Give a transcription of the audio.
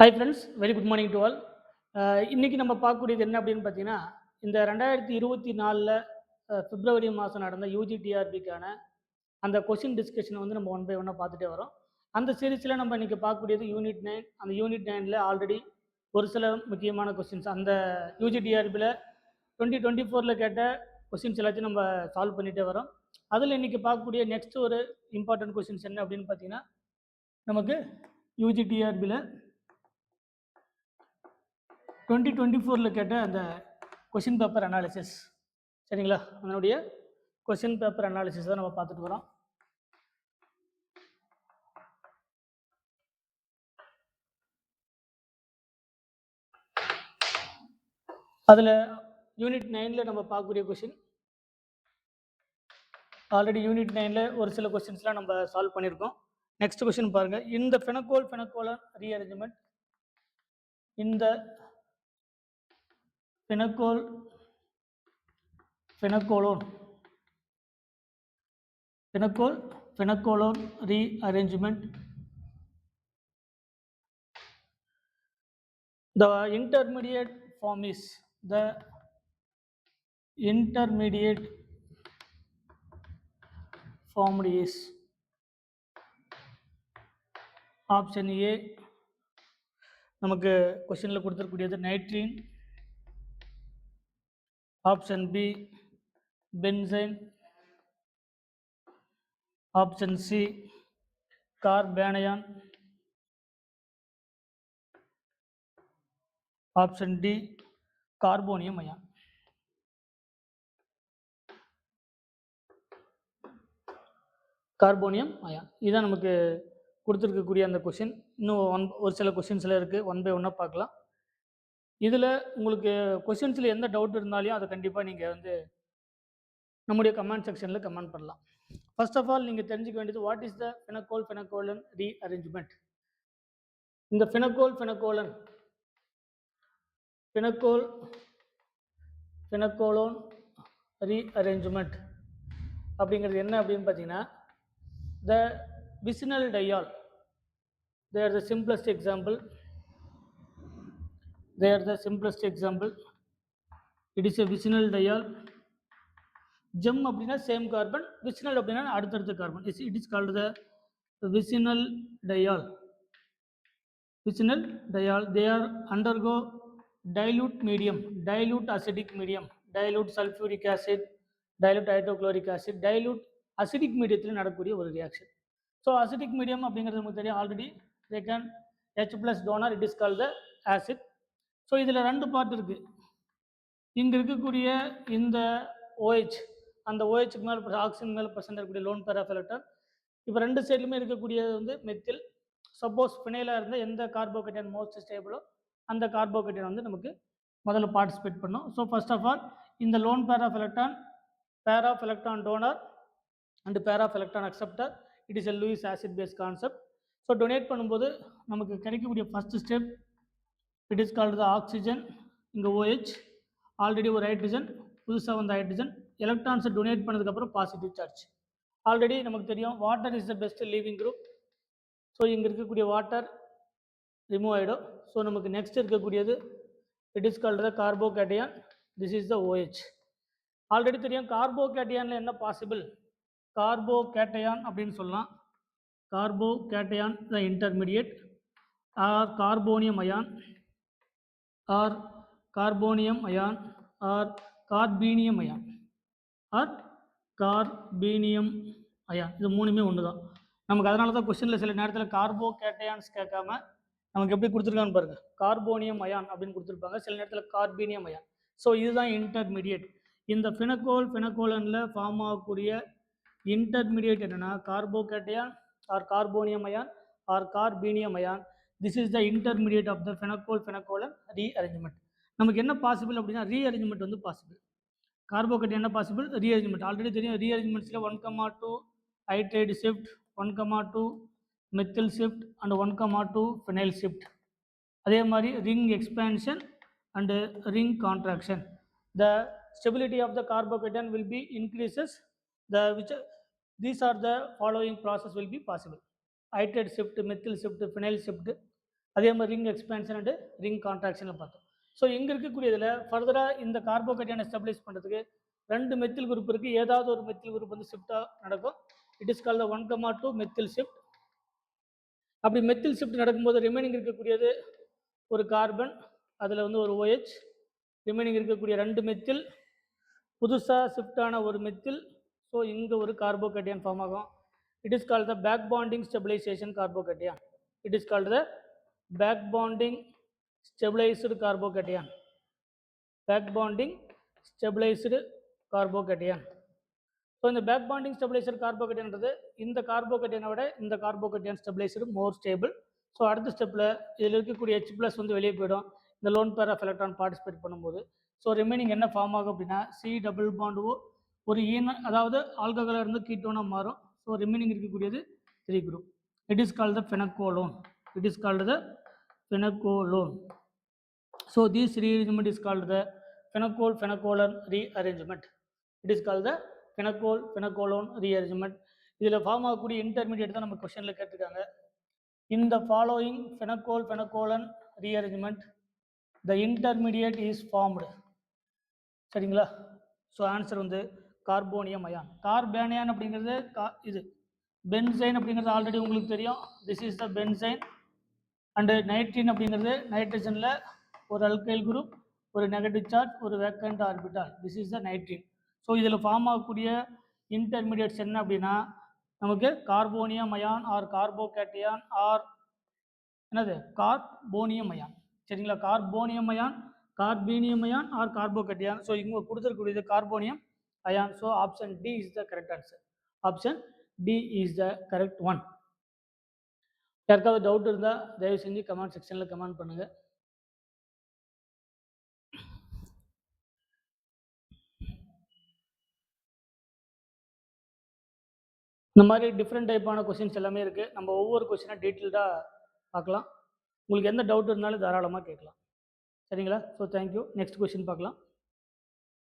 Hi friends, very good morning to all. இன்னைக்கு நம்ம பார்க்கக்கூடியது என்ன அப்படின்னு பார்த்தீங்கன்னா, இந்த 2024ல் பிப்ரவரி மாதம் நடந்த யூஜிடிஆர்பிக்கான அந்த கொஷின் டிஸ்கஷன் வந்து நம்ம ஒன் பை ஒன்னாக பார்த்துட்டே வரோம். அந்த சீரீஸில் நம்ம இன்னைக்கு பார்க்கக்கூடியது யூனிட் 9. அந்த யூனிட் 9ல் ஆல்ரெடி ஒரு சில முக்கியமான கொஸ்டின்ஸ் அந்த யூஜிடிஆர்பியில் 2024ல் கேட்ட கொஸ்டின்ஸ் எல்லாத்தையும் நம்ம சால்வ் பண்ணிகிட்டே வரோம். அதில் இன்னைக்கு பார்க்கக்கூடிய நெக்ஸ்ட் ஒரு இம்பார்ட்டன்ட் கொஸ்டின்ஸ் என்ன அப்படின்னு பார்த்தீங்கன்னா, நமக்கு யூஜிடிஆர்பியில் 2024ல் கேட்ட அந்த கொஷின் பேப்பர் அனாலிசிஸ், சரிங்களா? அதனுடைய கொஷின் பேப்பர் அனாலிசிஸ் தான் நம்ம பார்த்துட்டு வரோம். அதில் யூனிட் 9ல் நம்ம பார்க்கக்கூடிய கொஷின் ஆல்ரெடி யூனிட் 9ல் ஒரு சில கொஸ்டின்ஸ்லாம் நம்ம சால்வ் பண்ணியிருக்கோம். நெக்ஸ்ட் கொஷின் பாருங்கள். இந்த ஃபெனக்கோலன் ரீஅரேஞ்ச்மெண்ட், இந்த pinacolone rearrangement, the intermediate form is option A. நமக்கு கொஸ்டினில் கொடுத்துருக்கூடியது nitrene, option B benzyne, option C carbanion, option D carbonium ion. இதுதான் நமக்கு கொடுத்துருக்கக்கூடிய அந்த கொஷின். இன்னும் ஒரு சில கொஷின்ஸில் இருக்குது, ஒன் பை ஒன்னாக பார்க்கலாம். இதில் உங்களுக்கு கொஷின்ஸில் எந்த டவுட் இருந்தாலும் அதை கண்டிப்பாக நீங்கள் வந்து நம்முடைய கமெண்ட் செக்ஷனில் கமெண்ட் பண்ணலாம். ஃபர்ஸ்ட் ஆஃப் ஆல் நீங்கள் தெரிஞ்சுக்க வேண்டியது what is the pinacolone rearrangement. இந்த ஃபெனக்கோலன் ரீஅரேஞ்ச்மெண்ட் அப்படிங்கிறது என்ன அப்படின்னு பார்த்தீங்கன்னா, the vicinal diol, they are the simplest example. It is a vicinal diol. gem அப்படின்னா சேம் கார்பன், vicinal அப்படின்னா அடுத்தடுத்த carbon. It is called the vicinal diol. They are undergo dilute acidic medium, dilute sulfuric acid, dilute hydrochloric acid, dilute acidic மீடியத்தில் நடக்கக்கூடிய ஒரு reaction. So acidic medium அப்படிங்கிறது நமக்கு தெரியும் already. they can H+ donor, it is called the acid. So இதில் ரெண்டு part இருக்குது. இங்கே இருக்கக்கூடிய இந்த OH, அந்த OHக்கு மேலே ஆக்சிஜன் மேலே ப்ரெசென்ட் இருக்கக்கூடிய லோன் பேர் ஆஃப் எலக்ட்ரான். இப்போ ரெண்டு சைட்லுமே இருக்கக்கூடியது வந்து மெத்தில். சப்போஸ் ஃபினைலாக இருந்தால் எந்த கார்போகேட்டையான் மோஸ்ட் ஸ்டேபிளோ அந்த கார்போகேட்டையான் வந்து நமக்கு முதல்ல பார்ட்டிசிபேட் பண்ணும். ஸோ ஃபர்ஸ்ட் ஆஃப் ஆல் இந்த lone pair of electron donor and pair of electron acceptor, it is a Lewis acid base concept. So donate பண்ணும்போது நமக்கு கிடைக்கக்கூடிய first step, it is called the oxygen. இங்கே OH already ஒரு hydrogen, புதுசாக வந்த hydrogen, எலக்ட்ரான்ஸை donate பண்ணதுக்கப்புறம் positive charge. Already நமக்கு தெரியும் water is the best leaving group. So இங்கே இருக்கக்கூடிய வாட்டர் ரிமூவ் ஆகிடும். ஸோ நமக்கு நெக்ஸ்ட் இருக்கக்கூடியது it is called the carbocation. This is the OH. Already தெரியும் கார்போகேட்டையானில் என்ன பாசிபிள், கார்போகேட்டையான் அப்படின்னு சொல்லலாம். Carbocation the intermediate or carbonium ion or carbenium ion. இது மூணுமே ஒன்று தான் நமக்கு. அதனால தான் கொஸ்டினில் சில நேரத்தில் கார்போகேட்டையான்ஸ் கேட்காம நமக்கு எப்படி கொடுத்துருக்கான்னு பாருங்கள், கார்போனியம் அயான் அப்படின்னு கொடுத்துருப்பாங்க, சில நேரத்தில் கார்பீனியம் அயான். ஸோ இதுதான் இன்டர்மீடியட். இந்த ஃபெனக்கோலனில் ஃபார்ம் ஆகக்கூடிய இன்டர்மீடியட் என்னென்னா carbocation or carbonium ion or carbenium ion. This is the intermediate of the pinacolone rearrangement. நமக்கு என்ன பாசிபிள் அப்படின்னா ரீஅரேஞ்ச்மெண்ட் வந்து பாசிபிள். கார்போகேட்டையான் என்ன பாசிபிள், ரீஅரேஞ்ச்மெண்ட். ஆல்ரெடி தெரியும் ரீஅரேஞ்ச்மெண்ட்ஸில் 1,2 hydride shift, 1,2 methyl shift and 1,2 phenyl shift. அதே மாதிரி ring expansion and ring contraction. The stability of the carbocation will be increases. These are the following process will be possible: hydrate shift, methyl shift, phenyl shift, அதே மாதிரி ring expansion and ring contraction பார்த்தோம். So இங்கே இருக்கக்கூடியதில் ஃபர்தராக இந்த கார்போகேட்டியானை stabilise பண்ணுறதுக்கு 2 methyl group இருக்குது. ஏதாவது ஒரு மெத்தில் குரூப் வந்து ஷிஃப்டாக நடக்கும். It is called 1,2 methyl shift. அப்படி மெத்தில் ஷிஃப்ட் நடக்கும்போது ரிமைனிங் இருக்கக்கூடியது ஒரு கார்பன், அதில் வந்து ஒரு OH, ரிமைனிங் இருக்கக்கூடிய 2 மெத்தில், புதுசாக ஷிஃப்டான ஒரு மெத்தில். ஸோ இங்கே ஒரு கார்போகேட்டியான் ஃபார்ம் ஆகும். It is called the back bonding stabilization carbocation. It is called the back bonding stabilized carbocation. Back bonding stabilized carbocation. So இந்த பேக் பாண்டிங் ஸ்டெபிலைசர் கார்போகேட்டியான்றது இந்த கார்போகேட்டியானை விட இந்த carbocation stabilizer more stable. So அடுத்த ஸ்டெப்பில் இதில் இருக்கக்கூடிய H+ வந்து வெளியே போயிடும் இந்த lone pair of electron participate பண்ணும்போது. ஸோ ரிமைனிங் என்ன ஃபார்ம் ஆகும் அப்படின்னா C+O ஒரு அதாவது ஆல்கஹாலாக இருந்து கீட்டோனாக மாறும். ஸோ ரிமைனிங் இருக்கக்கூடியது 3 group. It is called the pinacolone. It is called the pinacolone. So this rearrangement is called the pinacol pinacolone rearrangement. It is called the pinacol pinacolone rearrangement. இதில் form ஆகக்கூடிய இன்டர்மீடியட் தான் நம்ம கொஸ்டினில் கேட்டிருக்காங்க. In the following pinacol pinacolone rearrangement the intermediate is formed. சரிங்களா? So answer வந்து carbonium ion. Carbanion அப்படிங்கிறது இது பென்சைன் அப்படிங்கிறது ஆல்ரெடி உங்களுக்கு தெரியும். This is the benzyne. And nitrene அப்படிங்கிறது நைட்ரஜனில் ஒரு அல்கைல் குரூப், ஒரு நெகட்டிவ் சார்ஜ், ஒரு vacant orbital. This is the nitrene. So இதில் ஃபார்ம் ஆகக்கூடிய இன்டர்மீடியட்ஸ் என்ன அப்படின்னா நமக்கு carbonium ion or carbocation or என்னது கார்போனியம் அயான். சரிங்களா? Carbonium ion, carbenium ion or carbocation. So இங்கே கொடுத்துருக்கூடியது carbonium ion. So option D is the correct answer. Option D is the correct one. யாருக்காவது doubt இருந்தால் தயவு செஞ்சு கமெண்ட் செக்ஷனில் comment பண்ணுங்கள். இந்த மாதிரி டிஃப்ரெண்ட் டைப்பான கொஸ்டின்ஸ் எல்லாமே இருக்குது. நம்ம ஒவ்வொரு கொஸ்டினாக டீட்டெயில்டாக பார்க்கலாம். உங்களுக்கு எந்த டவுட் இருந்தாலும் தாராளமாக கேட்கலாம். சரிங்களா? So thank you. நெக்ஸ்ட் கொஸ்டின் பார்க்கலாம்.